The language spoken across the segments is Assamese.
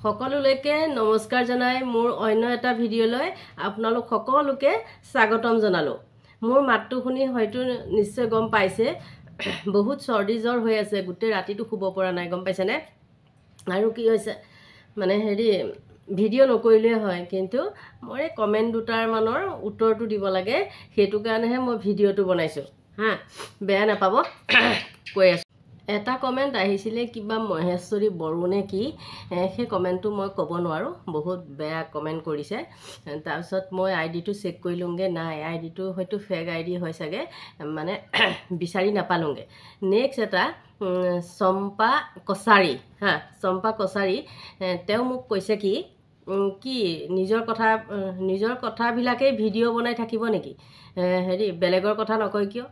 সকলোলৈকে নমস্কাৰ জনাই মোৰ অন্য এটা ভিডিঅ'লৈ আপোনালোক সকলোকে স্বাগতম জনালো। মোৰ মাতটো শুনি হয়তো নিশ্চয় গম পাইছে বহুত চৰ্দি জ্বৰ হৈ আছে, গোটেই ৰাতিটো শুব পৰা নাই, গম পাইছেনে? আৰু কি হৈছে মানে ভিডিঅ' নকৰিলে হয়, কিন্তু মই কমেণ্ট দুটাৰ মানৰ উত্তৰটো দিব লাগে, সেইটো কাৰণেহে মই ভিডিঅ'টো বনাইছোঁ হা, বেয়া নাপাব। কৈ আছোঁ, এটা কমেণ্ট আহিছিলে কিবা মহেশ্বৰী বড়ো নে কি, সেই কমেণ্টটো মই ক'ব নোৱাৰোঁ, বহুত বেয়া কমেণ্ট কৰিছে। তাৰপিছত মই আইডিটো চেক কৰিলোঁগৈ, নাই আইডিটো হয়তো ফেক আইডি হয় চাগে, মানে বিচাৰি নাপালোঁগৈ। নেক্সট এটা চম্পা কছাৰী হা, চম্পা কছাৰী, তেওঁ মোক কৈছে কি নিজৰ কথাবিলাকেই ভিডিঅ' বনাই থাকিব নেকি, বেলেগৰ কথা নকয় কিয়?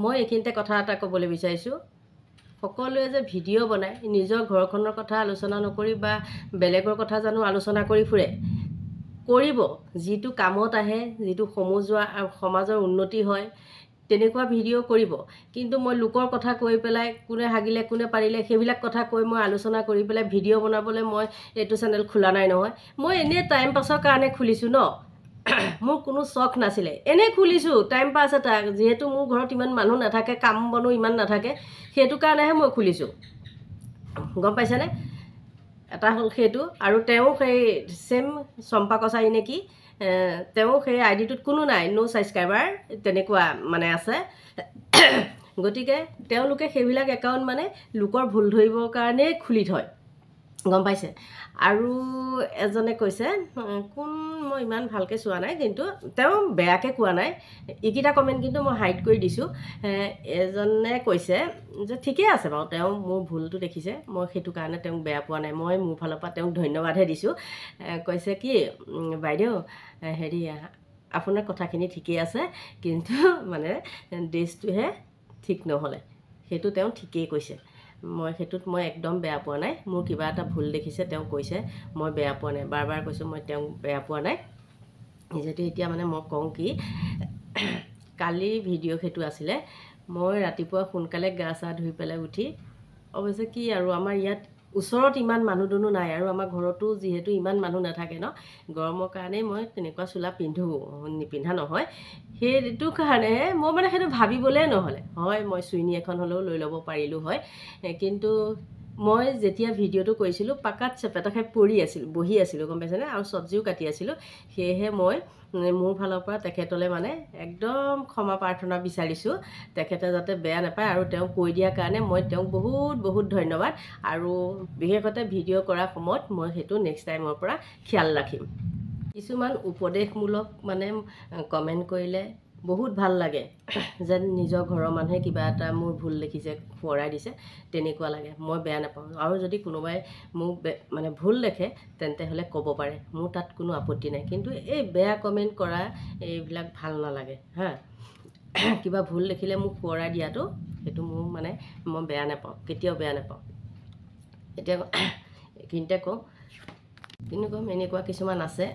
মই এইখিনিতে কথা এটা ক'বলৈ বিচাৰিছোঁ, সকলোৱে যে ভিডিঅ' বনায় নিজৰ ঘৰখনৰ কথা আলোচনা নকৰি বা বেলেগৰ কথা জানো আলোচনা কৰি ফুৰে? কৰিব, যিটো কামত আহে, যিটো সমাজৰ উন্নতি হয় তেনেকুৱা ভিডিঅ' কৰিব। কিন্তু মই লোকৰ কথা কৈ পেলাই কোনে হাগিলে কোনে পাৰিলে সেইবিলাক কথা কৈ মই আলোচনা কৰি পেলাই ভিডিঅ' বনাবলৈ মই এইটো চেনেল খোলা নাই নহয়। মই এনেই টাইম পাছৰ কাৰণে খুলিছোঁ ন, মোৰ কোনো চখ নাছিলে, এনেই খুলিছোঁ টাইম পাছ এটা, যিহেতু মোৰ ঘৰত ইমান মানুহ নাথাকে, কাম বনো ইমান নাথাকে, সেইটো কাৰণেহে মই খুলিছোঁ, গম পাইছেনে? এটা হ'ল সেইটো। আৰু তেওঁ সেই চেম চম্পা কছাৰী নেকি, তেওঁ সেই আইডিটোত কোনো নাই, ন' ছাবস্ক্ৰাইবাৰ তেনেকুৱা মানে আছে। গতিকে তেওঁলোকে সেইবিলাক একাউণ্ট মানে লোকৰ ভুল ধৰিবৰ কাৰণেই খুলি থয়, গম পাইছে? আৰু এজনে কৈছে, কোন মই ইমান ভালকৈ চোৱা নাই, কিন্তু তেওঁ বেয়াকৈ কোৱা নাই, এইকেইটা কমেণ্ট কিন্তু মই হাইড কৰি দিছোঁ। এজনে কৈছে যে ঠিকে আছে বাৰু, তেওঁ মোৰ ভুলটো দেখিছে, মই সেইটো কাৰণে তেওঁক বেয়া পোৱা নাই, মই মোৰ ফালৰ পৰা তেওঁক ধন্যবাদহে দিছোঁ। কৈছে কি, বাইদেউ আপোনাৰ কথাখিনি ঠিকেই আছে, কিন্তু মানে ড্ৰেছটোহে ঠিক নহ'লে, সেইটো তেওঁ ঠিকেই কৈছে। সেইটোত মই একদম বেয়া পোৱা নাই, মোৰ কিবা এটা ভুল দেখিছে তেওঁ কৈছে, মই বেয়া পোৱা নাই, বাৰ বাৰ কৈছোঁ মই তেওঁক বেয়া পোৱা নাই। যিহেতু এতিয়া মানে মই কওঁ কি, কালি ভিডিঅ' সেইটো আছিলে, মই ৰাতিপুৱা সোনকালে গা চা ধুই পেলাই উঠি, অৱশ্যে কি আৰু আমাৰ ইয়াত ওচৰত ইমান মানুহ দুনুহ নাই, আৰু আমাৰ ঘৰতো যিহেতু ইমান মানুহ নাথাকে ন, গৰমৰ কাৰণেই মই তেনেকুৱা চোলা নিপিন্ধা নহয়, সেইটো কাৰণেহে মই মানে সেইটো ভাবিবলৈয়ে নহ'লে হয়, মই চুইনি এখন হ'লেও লৈ ল'ব পাৰিলোঁ হয়। কিন্তু মই যেতিয়া ভিডিঅ'টো কৰিছিলোঁ পাকাত চেপেটা খাই বহি আছিলোঁ, গম পাইছেনে? আৰু চব্জিও কাটি আছিলোঁ, সেয়েহে মই মোৰ ফালৰ পৰা তেখেতলৈ মানে একদম ক্ষমা প্ৰাৰ্থনা বিচাৰিছোঁ, তেখেতে যাতে বেয়া নাপায়। আৰু তেওঁক কৈ দিয়াৰ কাৰণে মই তেওঁক বহুত বহুত ধন্যবাদ। আৰু বিশেষতে ভিডিঅ' কৰাৰ সময়ত মই সেইটো নেক্সট টাইমৰ পৰা খিয়াল ৰাখিম। কিছুমান উপদেশমূলক মানে কমেণ্ট কৰিলে বহুত ভাল লাগে, যেন নিজৰ ঘৰৰ মানুহে কিবা এটা মোৰ ভুল দেখিছে সোঁৱৰাই দিছে, তেনেকুৱা লাগে, মই বেয়া নাপাওঁ। আৰু যদি কোনোবাই মোক মানে ভুল দেখে তেন্তে হ'লে ক'ব পাৰে, মোৰ তাত কোনো আপত্তি নাই। কিন্তু এই বেয়া কমেণ্ট কৰা এইবিলাক ভাল নালাগে হা, কিবা ভুল দেখিলে মোক সোঁৱৰাই দিয়াটো, সেইটো মোৰ মানে মই বেয়া নাপাওঁ, কেতিয়াও বেয়া নাপাওঁ। এতিয়া এইখিনিতে কওঁ, কিন্তু এনেকুৱা কিছুমান আছে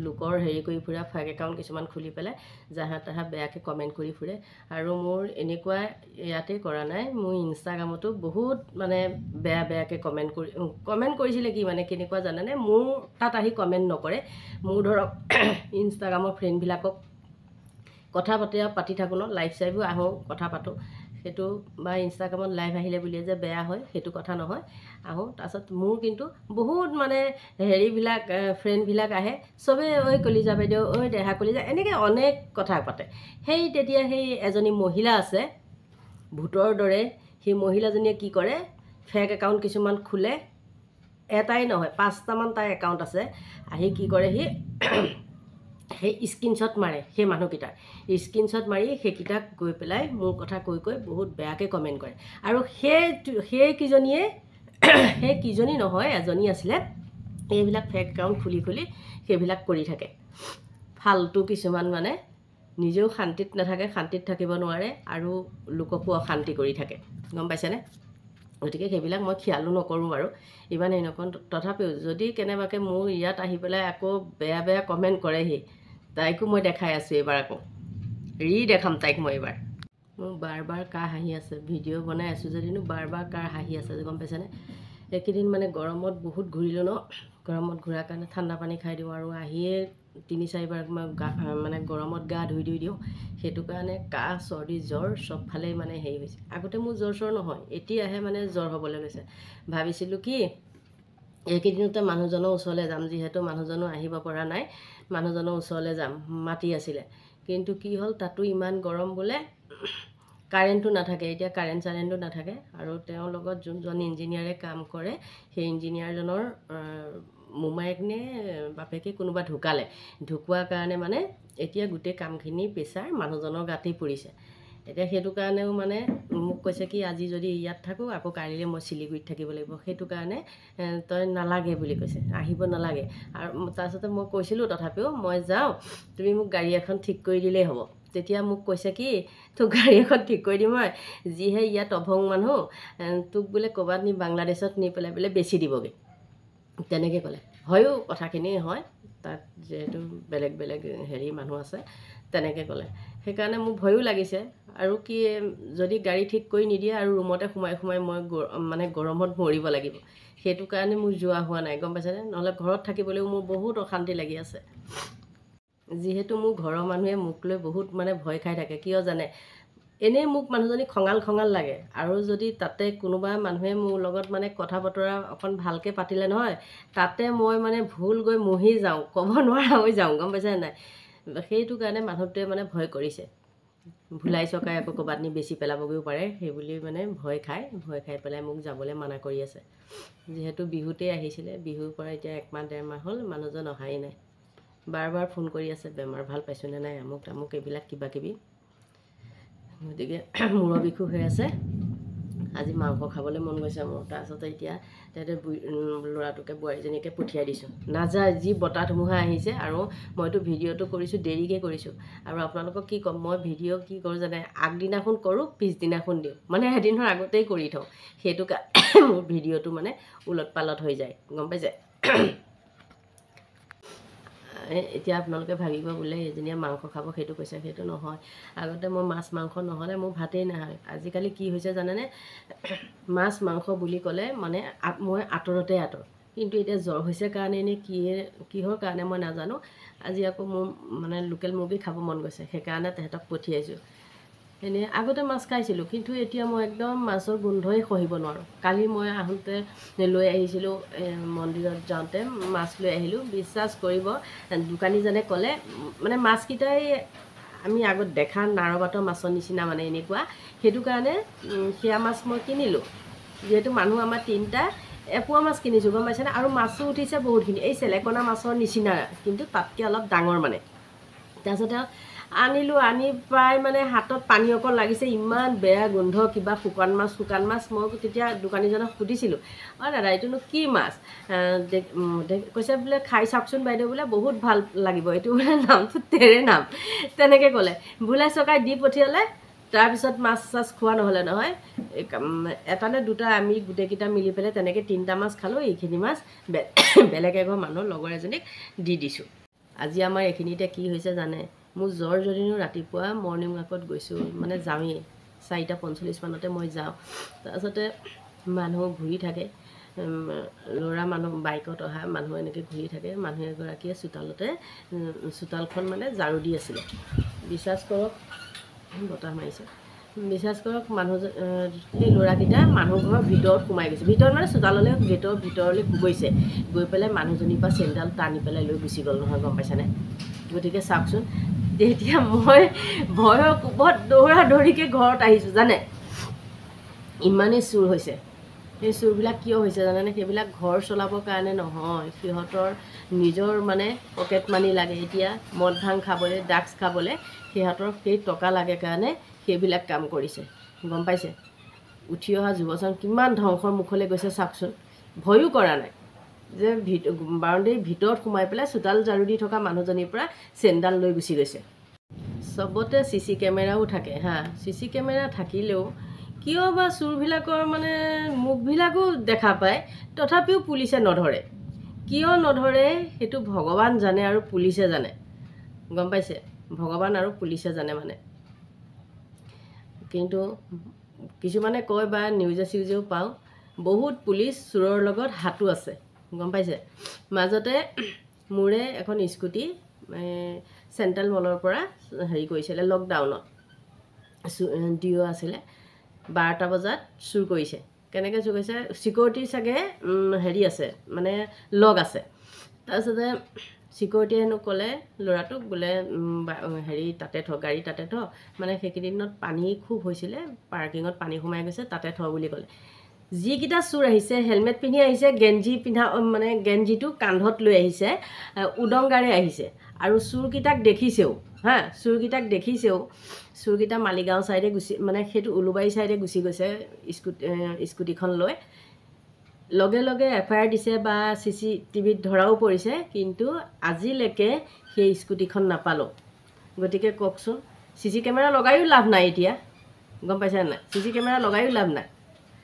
লোকৰ কৰি ফুৰা ফেক একাউণ্ট কিছুমান খুলি পেলাই যাহা তাহা বেয়াকৈ কমেণ্ট কৰি ফুৰে। আৰু মোৰ এনেকুৱা ইয়াতেই কৰা নাই, মোৰ ইনষ্টাগ্ৰামতো বহুত মানে বেয়াকৈ কমেণ্ট কৰিছিলে। কি মানে কেনেকুৱা জানেনে, মোৰ তাত আহি কমেণ্ট নকৰে, মোৰ ধৰক ইনষ্টাগ্ৰামৰ ফ্ৰেণ্ডবিলাকক কথা পাতি থাকোঁ ন, লাইভ চাইভো আহোঁ, কথা পাতোঁ, সেইটো বা ইনষ্টাগ্ৰামত লাইভ আহিলে বুলিয়ে যে বেয়া হয় সেইটো কথা নহয়, আহোঁ। তাৰপাছত মোৰ কিন্তু বহুত মানে ফ্ৰেণ্ডবিলাক আহে, চবেই ঐ কলিজা বাইদেউ, ঐ দেহা কলিজা, এনেকৈ অনেক কথা পাতে। তেতিয়া সেই এজনী মহিলা আছে ভূতৰ দৰে, সেই মহিলাজনীয়ে কি কৰে, ফেক একাউণ্ট কিছুমান খোলে, এটাই নহয় 5টামান তাই একাউণ্ট আছে। আহি কি কৰে, সেই স্ক্ৰীনশ্বট মাৰে, সেই মানুহকেইটাৰ স্ক্ৰীনশ্বট মাৰি সেইকেইটাক গৈ পেলাই মোৰ কথা কৈ বহুত বেয়াকৈ কমেণ্ট কৰে। আৰু সেইকেইজনী নহয়, এজনী আছিলে, এইবিলাক ফেক একাউণ্ট খুলি সেইবিলাক কৰি থাকে। ফাল্টু কিছুমান মানে নিজেও শান্তিত নাথাকে, শান্তিত থাকিব নোৱাৰে, আৰু লোককো অশান্তি কৰি থাকে, গম পাইছেনে? গতিকে সেইবিলাক মই খিয়ালো নকৰোঁ বাৰু, ইমান নকৰোঁ। তথাপিও যদি কেনেবাকৈ মোৰ ইয়াত আহি পেলাই আকৌ বেয়া কমেণ্ট কৰেহি, তাইকো মই দেখাই আছোঁ, এইবাৰ আকৌ দেখাম তাইক মই এইবাৰ। মোৰ বাৰ কাৰ হাঁহি আছে, ভিডিঅ' বনাই আছোঁ যদিনো বাৰ কাৰ হাঁহি আছে, গম পাইছেনে? এইকেইদিন মানে গৰমত বহুত ঘূৰিলোঁ ন, গৰমত ঘূৰাৰ কাৰণে ঠাণ্ডা পানী খাই দিওঁ আৰু আহিয়ে 3-4বাৰ মানে গৰমত গা ধুই দিওঁ। সেইটো কাৰণে কাহ চৰ্দি জ্বৰ চবফালে মানে হেৰি হৈছে। আগতে মোৰ জ্বৰ চৰ নহয়, এতিয়াহে মানে জ্বৰ হ'বলৈ লৈছে। ভাবিছিলোঁ কি এইকেইদিনতে মানুহজনৰ ওচৰলৈ যাম, যিহেতু মানুহজনো আহিব পৰা নাই, মানুহজনৰ ওচৰলৈ যাম মাতি আছিলে। কিন্তু কি হ'ল, তাতো ইমান গৰম বোলে, কাৰেণ্টটো নাথাকে। এতিয়া কাৰেণ্টটো নাথাকে আৰু তেওঁৰ লগত যোনজন ইঞ্জিনিয়াৰে কাম কৰে, সেই ইঞ্জিনিয়াৰজনৰ মোমায়েক নে বাপেকে কোনোবা ঢুকোৱাৰ কাৰণে মানে এতিয়া গোটেই কামখিনি প্ৰেছাৰ মানুহজনৰ গাতেই পৰিছে। এতিয়া সেইটো কাৰণেও মানে মোক কৈছে কি আজি যদি ইয়াত থাকোঁ আকৌ কাইলৈ মই শিলিগুৰিত থাকিব লাগিব, সেইটো কাৰণে তই নালাগে বুলি কৈছে, আহিব নালাগে। আৰু তাৰপিছতে মই কৈছিলোঁ তথাপিও মই যাওঁ, তুমি মোক গাড়ী এখন ঠিক কৰি দিলেই হ'ব। তেতিয়া মোক কৈছে কি তোক গাড়ী এখন ঠিক কৰি দিম মই, যিহে ইয়াত অভং মানুহ, তোক বোলে ক'ৰবাত নি বাংলাদেশত নি পেলাই বোলে বেচি দিবগৈ, তেনেকৈ ক'লে। হয়ো কথাখিনি হয়, তাত যিহেতু বেলেগ বেলেগ হেৰি মানুহ আছে, তেনেকৈ ক'লে। সেইকাৰণে মোৰ ভয়ো লাগিছে। আৰু কি যদি গাড়ী ঠিক কৰি নিদিয়ে আৰু ৰুমতে সোমাই সোমাই মই মানে গৰমত মৰিব লাগিব, সেইটো কাৰণে মোৰ যোৱা হোৱা নাই, গম পাইছেনে? নহ'লে ঘৰত থাকিবলৈও মোৰ বহুত অশান্তি লাগি আছে। যিহেতু মোৰ ঘৰৰ মানুহে মোক লৈ বহুত মানে ভয় খাই থাকে, কিয় জানে? এনেই মোক মানুহজনী খঙাল লাগে, আৰু যদি তাতে কোনোবা মানুহে মোৰ লগত মানে কথা বতৰা অকণ ভালকৈ পাতিলে নহয়, তাতে মই মানে ভুল গৈ মহি যাওঁ, ক'ব নোৱাৰা হৈ যাওঁ, গম পাইছে নাই? সেইটো কাৰণে মানুহটোৱে মানে ভয় কৰিছে, ভুলাই চকাই আকৌ ক'ৰবাত নি বেচি পেলাবগৈও পাৰে, সেইবুলি মানে ভয় খাই পেলাই মোক যাবলৈ মানা কৰি আছে। যিহেতু বিহুতেই আহিছিলে, বিহুৰ পৰা এতিয়া 1-1.5 মাহ হ'ল মানুহজন অহাই নাই। বাৰ ফোন কৰি আছে, বেমাৰ ভাল পাইছোঁনে নাই, আমুক তামুক এইবিলাক কিবাকিবি। গতিকে মূৰৰ বিষো হৈ আছে, আজি মাংস খাবলৈ মন গৈছে মোৰ। তাৰপিছতে এতিয়া তাতে ল'ৰাটোকে বোৱাৰীজনীকে পঠিয়াই দিছোঁ, নাযায়, যি বতাহ ধুমুহা আহিছে। আৰু মইতো ভিডিঅ'টো কৰিছোঁ, দেৰিকৈ কৰিছোঁ। আৰু আপোনালোকক কি ক'ম, মই ভিডিঅ' কি কৰোঁ জানে, আগদিনাখন কৰোঁ, পিছদিনাখন দিওঁ, মানে এদিনৰ আগতেই কৰি থওঁ। সেইটো কাৰণে মোৰ ভিডিঅ'টো মানে ওলট পালট হৈ যায়, গম পাইছে? এতিয়া আপোনালোকে ভাবিব বোলে এজনীয়ে মাংস খাব সেইটো কৈছে, সেইটো নহয়। আগতে মই মাছ মাংস নহ'লে মোৰ ভাতেই নাখায়। আজিকালি কি হৈছে জানেনে, মাছ মাংস বুলি ক'লে মানে মই আঁতৰতে আঁতৰ। কিন্তু এতিয়া জ্বৰ হৈছে কাৰণে নে কিহৰ কাৰণে মই নাজানো, আজি আকৌ মোৰ মানে লোকেল মুৰ্গী খাব মন গৈছে, সেইকাৰণে তেহেঁতক পঠিয়াইছোঁ। এনেই আগতে মাছ খাইছিলোঁ, কিন্তু এতিয়া মই একদম মাছৰ গোন্ধই সহিব নোৱাৰোঁ। কালি মই আহোঁতে লৈ আহিছিলোঁ, মন্দিৰত যাওঁতে মাছ লৈ আহিলোঁ। বিশ্বাস কৰিব, দোকানীজনে ক'লে মানে মাছকেইটাই আমি আগত দেখা নাৰবাতৰ মাছৰ নিচিনা মানে এনেকুৱা, সেইটো কাৰণে সেয়া মাছ মই কিনিলোঁ। যিহেতু মানুহ আমাৰ 3টা, এপোৱা মাছ কিনিছোঁ, গম পাইছেনে? আৰু মাছো উঠিছে বহুতখিনি, এই চেলেকনা মাছৰ নিচিনা, কিন্তু তাতকৈ অলপ ডাঙৰ মানে। তাৰপিছতে আনিলোঁ, আনি প্ৰায় মানে হাতত পানী অকণ লাগিছে, ইমান বেয়া গোন্ধ, কিবা শুকান মাছ। মই তেতিয়া দোকানীজনক সুধিছিলোঁ, দাদা এইটোনো কি মাছ? কৈছে বোলে খাই চাওকচোন বাইদেউ, বোলে বহুত ভাল লাগিব, এইটো বোলে নামটো তেৰে নাম, তেনেকৈ ক'লে। ভুলাই চকাই দি পঠিয়ালে। তাৰপিছত মাছ চাছ খোৱা নহ'লে নহয়, এটা নে দুটা আমি গোটেইকেইটা মিলি পেলাই তেনেকৈ 3টা মাছ খালোঁ। এইখিনি মাছ বেলেগ এঘৰ মানুহৰ লগৰ এজনীক দি দিছোঁ। আজি আমাৰ এইখিনিতে কি হৈছে জানে, মোৰ জ্বৰ যদিও ৰাতিপুৱা মৰ্ণিং ৱাকত গৈছোঁ, মানে যাওঁৱেই 4:45 মানতে মই যাওঁ। তাৰপিছতে মানুহ ঘূৰি থাকে, ল'ৰা মানুহ বাইকত অহা মানুহ এনেকৈ ঘূৰি থাকে। মানুহ এগৰাকীয়ে চোতালখন মানে ঝাৰু দি আছিলে। বিশ্বাস কৰক, বতাহ মাৰিছে, বিশ্বাস কৰক, সেই ল'ৰাকেইটা মানুহ ঘৰৰ ভিতৰত সোমাই গৈছে, ভিতৰত মানে চোতাললৈ গেটৰ ভিতৰলৈ গৈছে, গৈ পেলাই মানুহজনীৰ পৰা চেণ্ডেল টানি পেলাই লৈ গুচি গ'ল নহয়, গম পাইছেনে? গতিকে চাওকচোন, তেতিয়া মই ভয়ৰ কোবত দৌৰাদৌৰিকৈ ঘৰত আহিছোঁ জানে, ইমানেই চুৰ হৈছে। সেই চুৰবিলাক কিয় হৈছে জানেনে? সেইবিলাক ঘৰ চলাবৰ কাৰণে নহয়, সিহঁতৰ নিজৰ মানে পকেট মানি লাগে। এতিয়া মদ ভাং খাবলৈ, ড্ৰাগছ খাবলৈ সিহঁতৰ সেই টকা লাগে কাৰণে সেইবিলাক কাম কৰিছে, গম পাইছে? উঠি অহা যুৱচাম কিমান ধ্বংসৰ মুখলৈ গৈছে চাওকচোন, ভয়ো কৰা নাই যে বাউণ্ডেৰীৰ ভিতৰত সোমাই পেলাই চোতাল ঝাৰু দি থকা মানুহজনীৰ পৰা চেণ্ডেল লৈ গুচি গৈছে। চবতে CC কেমেৰাও থাকে হা, CC কেমেৰা থাকিলেও কিয় বা চোৰবিলাকৰ মানে মুখবিলাকো দেখা পায়, তথাপিও পুলিচে নধৰে। কিয় নধৰে সেইটো ভগৱান জানে আৰু পুলিচে জানে, গম পাইছে? ভগৱান আৰু পুলিচে জানে মানে। কিন্তু কিছুমানে কয় বা নিউজে চিউজেও পাওঁ বহুত পুলিচ চোৰৰ লগত হাতো আছে গম পাইছে মাজতে মোৰে এখন স্কুটি চেণ্ট্ৰেল মলৰ পৰা হেৰি কৰিছিলে লকডাউনত ডিঅ আছিলে 12টা বজাত চুৰ কৰিছে কেনেকৈ চুৰ কৰিছে সিকিউৰিটি চাগে হেৰি আছে মানে লগ আছে তাৰপিছতে সিকিউৰিটি হেনো ক'লে ল'ৰাটোক বোলে হেৰি তাতে থ গাড়ী তাতে থ মানে সেইকেইদিনত পানী খুব হৈছিলে পাৰ্কিঙত পানী সোমাই গৈছে তাতে থ বুলি ক'লে যিকেইটা চুৰ আহিছে হেলমেট পিন্ধি আহিছে গেঞ্জি পিন্ধা মানে গেঞ্জিটো কান্ধত লৈ আহিছে উদংগাৰে আহিছে আৰু চুৰকেইটাক দেখিছেও হা চুৰকেইটা মালিগাঁও চাইডে গুচি মানে সেইটো উলুবাৰী চাইডে গুচি গৈছে স্কুটিখন লৈ লগে লগে এফআইআৰ দিছে বা CCTVত ধৰাও পৰিছে কিন্তু আজিলৈকে সেই স্কুটিখন নাপালোঁ গতিকে কওকচোন CC কেমেৰা লগায়ো লাভ নাই এতিয়া গম পাইছে নাই CC কেমেৰা লগায়ো লাভ নাই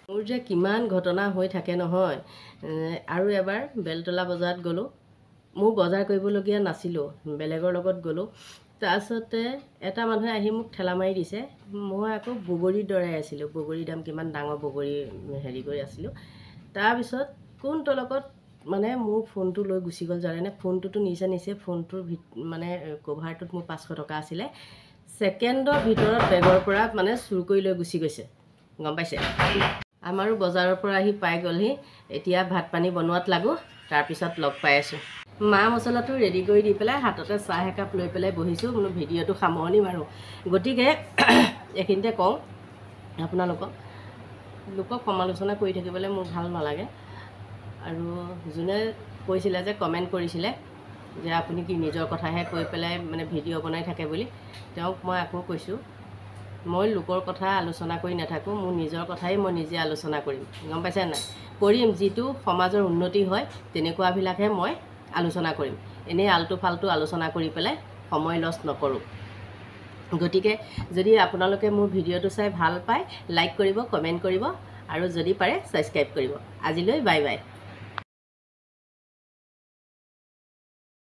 মোৰ যে কিমান ঘটনা হৈ থাকে নহয় আৰু এবাৰ বেলতলা বজাৰত গ'লোঁ মোৰ বজাৰ কৰিবলগীয়া নাছিলোঁ বেলেগৰ লগত গ'লোঁ তাৰপিছতে এটা মানুহে আহি মোক ঠেলা মাৰি দিছে মই আকৌ বগৰীৰ দৰে আছিলোঁ বগৰীৰ দাম কিমান ডাঙৰ বগৰী হেৰি কৰি আছিলোঁ তাৰপিছত কোনটো লগত মানে মোৰ ফোনটো লৈ গুচি গ'ল জানেনে ফোনটোতো নিছে ফোনটোৰ মানে কভাৰটোত মোৰ 500 টকা আছিলে ছেকেণ্ডৰ ভিতৰত বেগৰ পৰা মানে চুৰ কৰি লৈ গুচি গৈছে গম পাইছে আমাৰো বজাৰৰ পৰা আহি পাই গ'লহি এতিয়া ভাত পানী বনোৱাত লাগো তাৰপিছত লগ পাই আছোঁ মা মছলাটো ৰেডি কৰি দি পেলাই হাততে চাহ একাপ লৈ পেলাই বহিছোঁ বোলো ভিডিঅ'টো সামৰণি মাৰোঁ গতিকে এইখিনিতে কওঁ আপোনালোকক সমালোচনা কৰি থাকিবলৈ মোৰ ভাল নালাগে আৰু যোনে কৈছিলে যে কমেণ্ট কৰিছিলে যে আপুনি কি নিজৰ কথাহে কৈ পেলাই মানে ভিডিঅ' বনাই থাকে বুলি তেওঁক মই আকৌ কৈছোঁ মই লোকৰ কথা আলোচনা কৰি নাথাকোঁ মোৰ নিজৰ কথাই মই নিজে আলোচনা কৰিম গম পাইছে নাই কৰিম যিটো সমাজৰ উন্নতি হয় তেনেকুৱাবিলাকহে মই আলোচনা কৰিম এনেই আলটু ফালটু আলোচনা কৰি পেলাই সময় লছ নকৰোঁ গতিকে যদি আপোনালোকে মোৰ ভিডিঅ'টো চাই ভাল পায় লাইক কৰিব কমেণ্ট কৰিব আৰু যদি পাৰে ছাবস্ক্ৰাইব কৰিব আজিলৈ বাই বাই